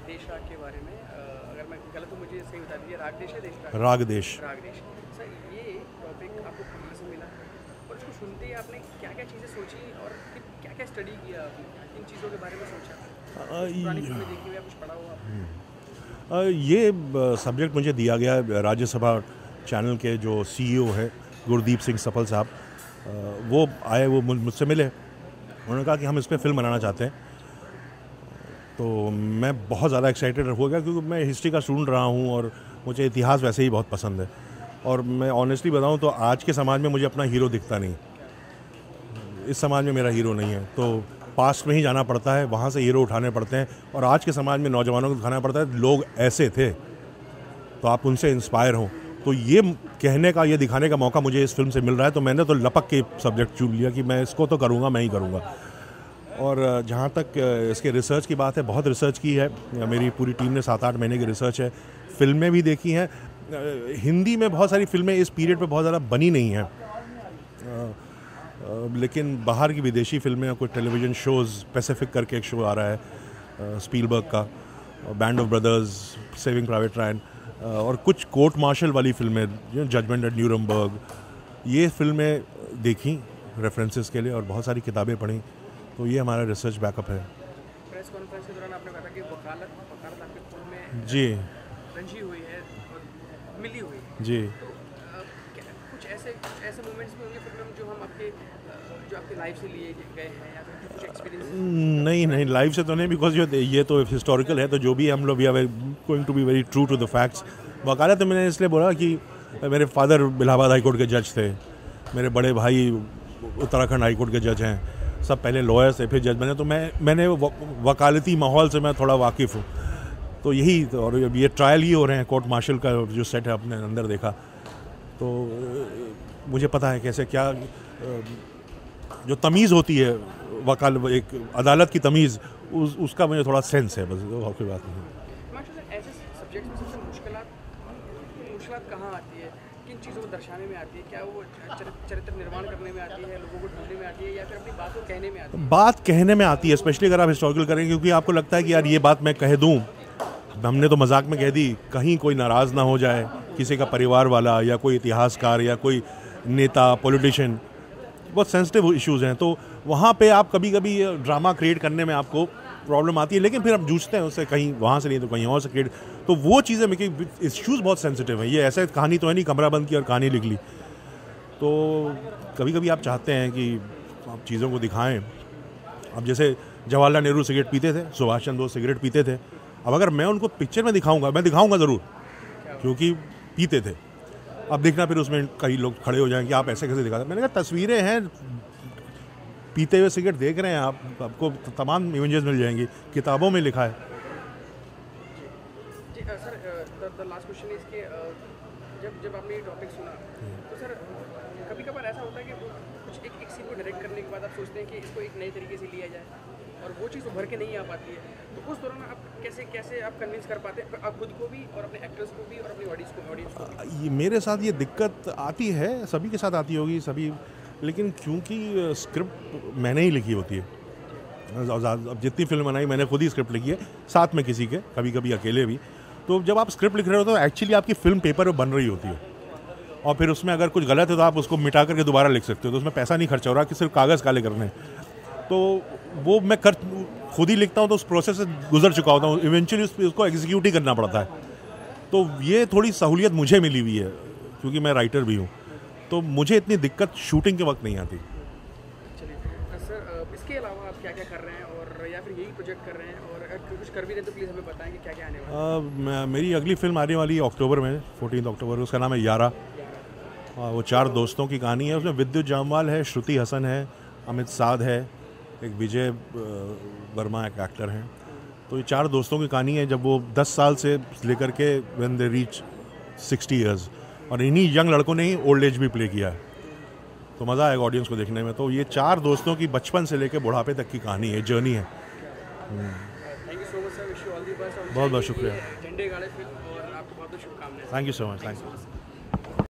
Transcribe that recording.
देशराग के बारे में, अगर मैं गलत हूँ मुझे सही बता दीजिए, रागदेश है देशराग? रागदेश। रागदेश। सर ये टॉपिक आपको कहाँ से मिला और इसको सुनते ही आपने क्या क्या चीज़ें सोची और फिर क्या क्या स्टडी किया आपने, किन चीज़ों के बारे में सोचा, पुरानी फिल्में देखी हुई या कुछ पढ़ा हुआ? ये सब्जेक्ट मुझे दिया गया राज्यसभा चैनल के जो CEO है गुरदीप सिंह सफल साहब, वो आए, वो मुझसे मिले, उन्होंने कहा कि हम इस पर फिल्म बनाना चाहते हैं। तो मैं बहुत ज़्यादा एक्साइटेड हो गया क्योंकि मैं हिस्ट्री का स्टूडेंट रहा हूँ और मुझे इतिहास वैसे ही बहुत पसंद है। और मैं ऑनेस्टली बताऊँ तो आज के समाज में मुझे अपना हीरो दिखता नहीं, इस समाज में मेरा हीरो नहीं है, तो पास्ट में ही जाना पड़ता है, वहाँ से हीरो उठाने पड़ते हैं। और आज के समाज में नौजवानों को दिखाना पड़ता है लोग ऐसे थे, तो आप उनसे इंस्पायर हों। तो ये कहने का, ये दिखाने का मौका मुझे इस फिल्म से मिल रहा है, तो मैंने तो लपक के सब्जेक्ट चुन लिया कि मैं इसको तो करूँगा, मैं ही करूँगा। और जहाँ तक इसके रिसर्च की बात है, बहुत रिसर्च की है, मेरी पूरी टीम ने 7-8 महीने की रिसर्च है। फिल्में भी देखी हैं, हिंदी में बहुत सारी फिल्में इस पीरियड पे बहुत ज़्यादा बनी नहीं हैं, लेकिन बाहर की विदेशी फिल्में, कोई टेलीविज़न शोज़, पैसिफिक करके एक शो आ रहा है स्पीलबर्ग का, band of brothers, saving private Ryan, और कुछ कोर्ट मार्शल वाली फिल्में, जजमेंट एट न्यूरमबर्ग, ये फिल्में देखी रेफरेंसेस के लिए और बहुत सारी किताबें पढ़ी। तो ये हमारा रिसर्च बैकअप है। प्रेस कॉन्फ्रेंस के दौरान आपने कहा था कि वकालत आपके खून में जी रंजी हुई है और मिली हुई है। जी। तो कुछ ऐसे मोमेंट्स भी होंगे फिल्म में जो हम आपके जो आपकी लाइफ से लिए गए हैं या फिर कुछ एक्सपीरियंस? नहीं, लाइफ से तो नहीं, बिकॉज ये तो हिस्टोरिकल है, तो जो भी हम लोग we are going to be very true to the facts. वकालत तो मैंने इसलिए बोला कि मेरे फादर इलाहाबाद हाई कोर्ट के जज थे, मेरे बड़े भाई उत्तराखंड हाई कोर्ट के जज हैं, सब पहले लॉयर्स थे फिर जज बने, तो मैंने वकालती माहौल से मैं थोड़ा वाकिफ़ हूँ। तो यही, और ये ट्रायल ही हो रहे हैं, कोर्ट मार्शल का जो सेट है अपने अंदर देखा, तो मुझे पता है कैसे क्या जो तमीज़ होती है एक अदालत की तमीज़, उसका मुझे थोड़ा सेंस है, बस और कोई बात नहीं। ऐसे सब्जेक्ट में सबसे मुश्किलात कहाँ आती है, किन चीज़ों को दर्शाने में आती है? क्या वो चरित्र निर्माण करने में आती है, लोगों को ढूंढने में आती है, या फिर अपनी बात को कहने में आती है? बात कहने में आती है, स्पेशली अगर आप हिस्टोरिकल करेंगे, क्योंकि आपको लगता है कि यार ये बात मैं कह दूँ, हमने तो मजाक में कह दी, कहीं कोई नाराज़ ना हो जाए, किसी का परिवार वाला या कोई इतिहासकार या कोई नेता, पॉलिटिशियन, बहुत सेंसिटिव इश्यूज़ हैं, तो वहाँ पे आप कभी कभी ड्रामा क्रिएट करने में आपको प्रॉब्लम आती है, लेकिन फिर हम जूझते हैं उससे, कहीं वहाँ से नहीं तो कहीं और से क्रिएट, तो वो चीज़ें में इश्यूज़ बहुत सेंसिटिव हैं। ये ऐसे कहानी तो है नहीं कमरा बंद की और कहानी लिख ली, तो कभी कभी आप चाहते हैं कि आप चीज़ों को दिखाएं। अब जैसे जवाहरलाल नेहरू सिगरेट पीते थे, सुभाष चंद्र बोस सिगरेट पीते थे, अब अगर मैं उनको पिक्चर में दिखाऊंगा, मैं दिखाऊंगा ज़रूर क्योंकि पीते थे। अब देखना फिर उसमें कई लोग खड़े हो जाएंगे, आप ऐसे कैसे दिखाते? मैंने कहा तस्वीरें हैं, पीते हुए सिगरेट देख रहे हैं आप, आपको तमाम इमेजेस मिल जाएंगी, किताबों में लिखा है। जी sir, the last question is कि जब आपने ये टॉपिक सुना, तो सर कभी कभार ऐसा होता है कि कुछ एक सीन को डायरेक्ट करने के बाद आप सोचते हैं कि इसको एक नए तरीके से लिया जाए और वो चीज़ उभर के नहीं आ पाती है, तो उस दौरान आप कैसे आप कन्विंस कर पाते हैं आप खुद को भी और अपने एक्टर्स को भी और अपनी ऑडियंस को? ये मेरे साथ ये दिक्कत आती है, सभी के साथ आती होगी, सभी, लेकिन क्योंकि स्क्रिप्ट मैंने ही लिखी होती है, अब जितनी फिल्म बनाई मैंने खुद ही स्क्रिप्ट लिखी है, साथ में किसी के, कभी कभी अकेले भी। तो जब आप स्क्रिप्ट लिख रहे हो तो एक्चुअली आपकी फिल्म पेपर में बन रही होती है, और फिर उसमें अगर कुछ गलत है तो आप उसको मिटा करके दोबारा लिख सकते हो, तो उसमें पैसा नहीं खर्चा हो रहा कि सिर्फ कागज़ काले करने। तो वो मैं खुद ही लिखता हूँ, तो उस प्रोसेस से गुजर चुका होता हूँ, इवेंचुअली उसको एग्जीक्यूट ही करना पड़ता है। तो ये थोड़ी सहूलियत मुझे मिली हुई है क्योंकि मैं राइटर भी हूँ, तो मुझे इतनी दिक्कत शूटिंग के वक्त नहीं आती। चलिए सर, इसके अलावा आप क्या क्या कर रहे हैं, और या फिर यही प्रोजेक्ट कर रहे हैं, और अगर कुछ कर भी रहे तो प्लीज़ हमें बताएं कि क्या क्या आने वाला है? मेरी अगली फिल्म आने वाली है अक्टूबर में, 14 अक्टूबर, उसका नाम है यारा। वो 4 दोस्तों की कहानी है, उसमें विद्युत जामवाल है, श्रुति हसन है, अमित साध है, एक विजय वर्मा एक एक्टर हैं। तो ये 4 दोस्तों की कहानी है, जब वो 10 साल से लेकर के व्हेन दे रीच 60 ईयर्स, और इन्हीं यंग लड़कों ने ही ओल्ड एज भी प्ले किया है, तो मज़ा आएगा ऑडियंस को देखने में। तो ये 4 दोस्तों की बचपन से लेकर बुढ़ापे तक की कहानी है, जर्नी है। Thank you so much sir, wish you all the best. बहुत बहुत शुक्रिया। झंडे गाड़े फिल्म, और आपको बहुत बहुत शुभकामनाएं। Thank you so much. Thank you.